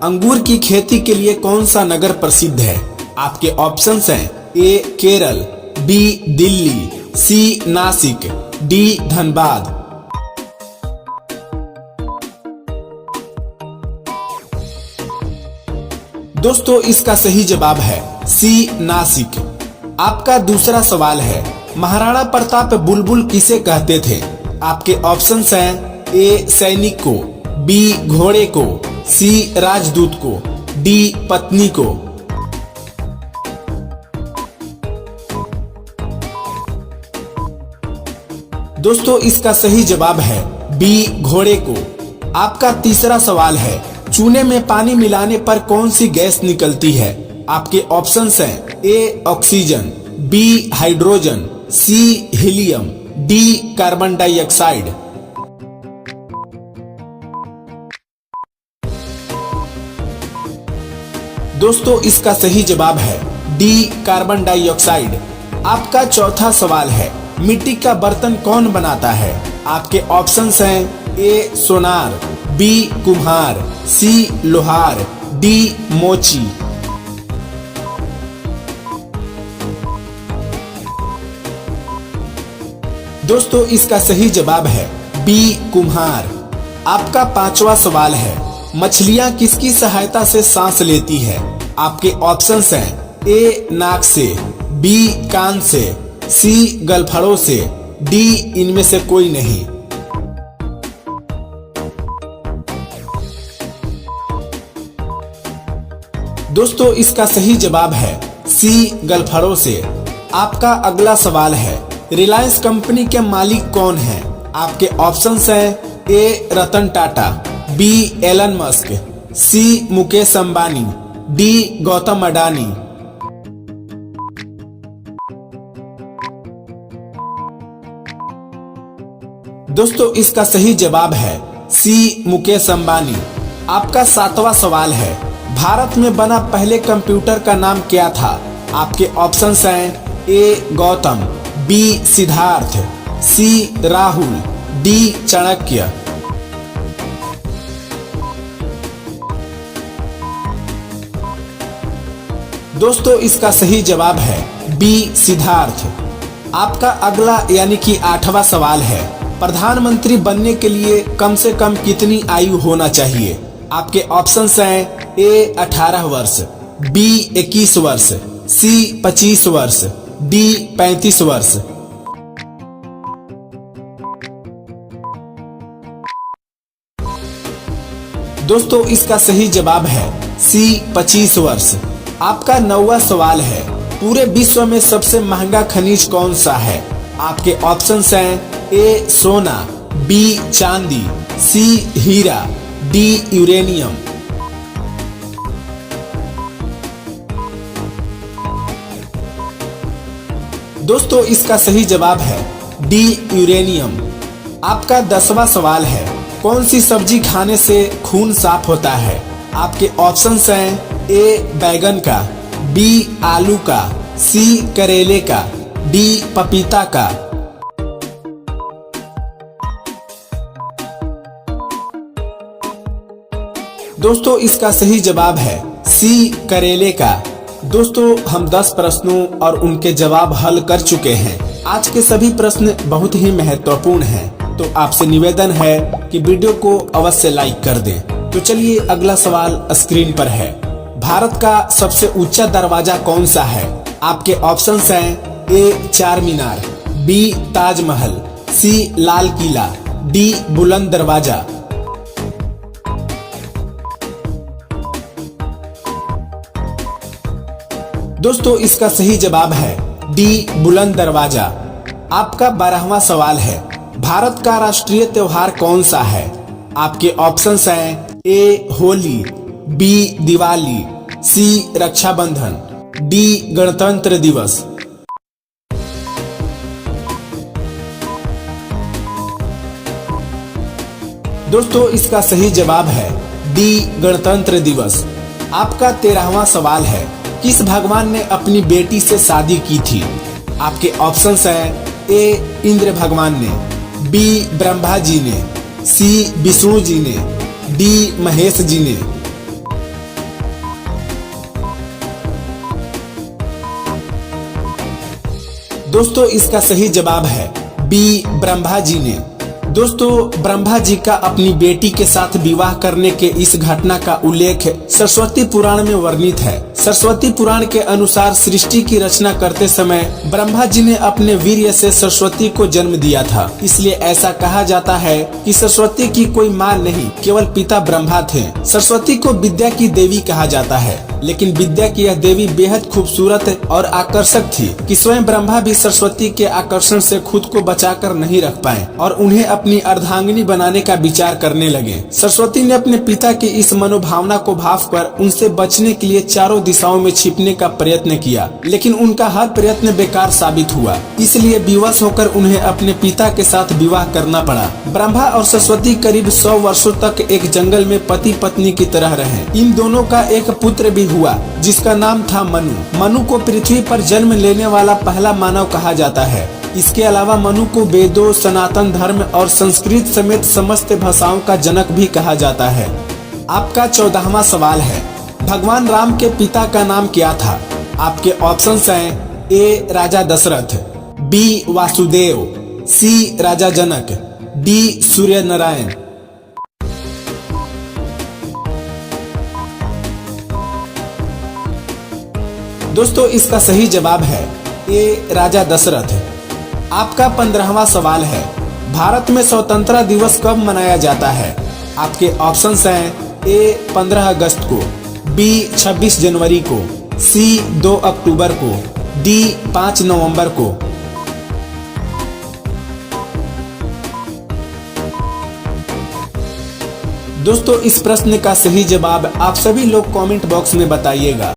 अंगूर की खेती के लिए कौन सा नगर प्रसिद्ध है? आपके ऑप्शंस हैं ए केरल, बी दिल्ली, सी नासिक, डी धनबाद। दोस्तों इसका सही जवाब है सी नासिक। आपका दूसरा सवाल है, महाराणा प्रताप बुलबुल किसे कहते थे? आपके ऑप्शंस हैं ए सैनिक को, बी घोड़े को, सी राजदूत को, डी पत्नी को। दोस्तों इसका सही जवाब है बी घोड़े को। आपका तीसरा सवाल है, चूने में पानी मिलाने पर कौन सी गैस निकलती है? आपके ऑप्शंस हैं A oxygen, B hydrogen, C helium, D carbon dioxide. दोस्तों इसका सही जवाब है डी कार्बन डाइऑक्साइड। आपका चौथा सवाल है, मिट्टी का बर्तन कौन बनाता है? आपके ऑप्शंस हैं ए सोनार, बी कुम्हार, सी लोहार, डी मोची। दोस्तों इसका सही जवाब है बी कुम्हार। आपका पांचवा सवाल है, मछलियां किसकी सहायता से सांस लेती है? आपके ऑप्शंस हैं ए नाक से, बी कान से, सी गलफड़ों से, डी इनमें से कोई नहीं। दोस्तों इसका सही जवाब है सी गलफड़ों से। आपका अगला सवाल है, रिलायंस कंपनी के मालिक कौन हैं? आपके ऑप्शंस हैं ए Ratan Tata, B Elon Musk, सी मुकेश अंबानी, डी गौतम अडानी। दोस्तों इसका सही जवाब है सी मुकेश अंबानी। आपका सातवां सवाल है, भारत में बना पहले कंप्यूटर का नाम क्या था? आपके ऑप्शंस हैं ए गौतम, बी सिद्धार्थ, सी राहुल, डी चाणक्य। दोस्तों इसका सही जवाब है बी सिद्धार्थ। आपका अगला यानी कि आठवां सवाल है, प्रधानमंत्री बनने के लिए कम से कम कितनी आयु होना चाहिए? आपके ऑप्शंस हैं ए 18 वर्ष, बी 21 वर्ष, सी 25 वर्ष, डी 35 वर्ष। दोस्तों इसका सही जवाब है सी 25 वर्ष। आपका 9वां सवाल है, पूरे विश्व में सबसे महंगा खनिज कौन सा है? आपके ऑप्शंस हैं ए सोना, बी चांदी, सी हीरा, डी यूरेनियम। दोस्तों इसका सही जवाब है डी यूरेनियम। आपका 10वां सवाल है, कौन सी सब्जी खाने से खून साफ होता है? आपके ऑप्शंस हैं ए बैगन का, बी आलू का, सी करेले का, डी पपीता का। दोस्तों इसका सही जवाब है सी करेले का। दोस्तों हम 10 प्रश्नों और उनके जवाब हल कर चुके हैं। आज के सभी प्रश्न बहुत ही महत्वपूर्ण हैं, तो आपसे निवेदन है कि वीडियो को अवश्य लाइक कर दें। तो चलिए अगला सवाल स्क्रीन पर है, भारत का सबसे ऊंचा दरवाजा कौन सा है? आपके ऑप्शंस हैं ए चार मीनार, बी ताजमहल, सी लाल किला, डी बुलंद दरवाजा। दोस्तों इसका सही जवाब है डी बुलंद दरवाजा। आपका 12वां सवाल है, भारत का राष्ट्रीय त्योहार कौन सा है? आपके ऑप्शंस हैं ए होली, बी दिवाली, सी रक्षाबंधन, डी गणतंत्र दिवस। दोस्तों इसका सही जवाब है डी गणतंत्र दिवस। आपका 13वां सवाल है, किस भगवान ने अपनी बेटी से शादी की थी? आपके ऑप्शंस हैं ए इंद्र भगवान ने, बी ब्रह्मा जी ने, सी विष्णु जी ने, डी महेश जी ने। दोस्तों इसका सही जवाब है बी, ब्रह्मा जी ने। दोस्तों ब्रह्मा जी का अपनी बेटी के साथ विवाह करने के इस घटना का उल्लेख सरस्वती पुराण में वर्णित है। सरस्वती पुराण के अनुसार सृष्टि की रचना करते समय ब्रह्मा जी ने अपने वीर्य से सरस्वती को जन्म दिया था। इसलिए ऐसा कहा जाता है कि सरस्वती की कोई माँ नहीं, केवल पिता ब्रह्मा थे। सरस्वती को विद्या की देवी कहा जाता है, लेकिन विद्या की यह देवी बेहद खूबसूरत और आकर्षक थी कि स्वयं ब्रह्मा भी सरस्वती के आकर्षण से खुद को बचाकर नहीं रख पाए और उन्हें अपनी अर्धांगिनी बनाने का विचार करने लगे। सरस्वती ने अपने पिता की इस मनोभावना को भांपकर उनसे बचने के लिए चारों दिशाओं में छिपने का प्रयत्न किया, लेकिन उनका हर प्रयत्न बेकार साबित हुआ। इसलिए विवश होकर उन्हें अपने पिता के साथ विवाह करना पड़ा। ब्रह्मा और सरस्वती करीब 100 वर्षों तक एक जंगल में पति पत्नी की तरह रहे। इन दोनों का एक पुत्र भी हुआ जिसका नाम था मनु। मनु को पृथ्वी पर जन्म लेने वाला पहला मानव कहा जाता है। इसके अलावा मनु को वेदों, सनातन धर्म और संस्कृत समेत समस्त भाषाओं का जनक भी कहा जाता है। आपका 14वां सवाल है, भगवान राम के पिता का नाम क्या था? आपके ऑप्शंस हैं ए, राजा दशरथ, बी, वासुदेव, सी, राजा जनक, डी, सूर्य नारायण। दोस्तों इसका सही जवाब है ए, राजा दशरथ। आपका 15वां सवाल है, भारत में स्वतंत्रता दिवस कब मनाया जाता है? आपके ऑप्शंस हैं ए, 15 अगस्त को, बी, 26 जनवरी को, सी, 2 अक्टूबर को, डी, 5 नवंबर को। दोस्तों इस प्रश्न का सही जवाब आप सभी लोग कमेंट बॉक्स में बताइएगा।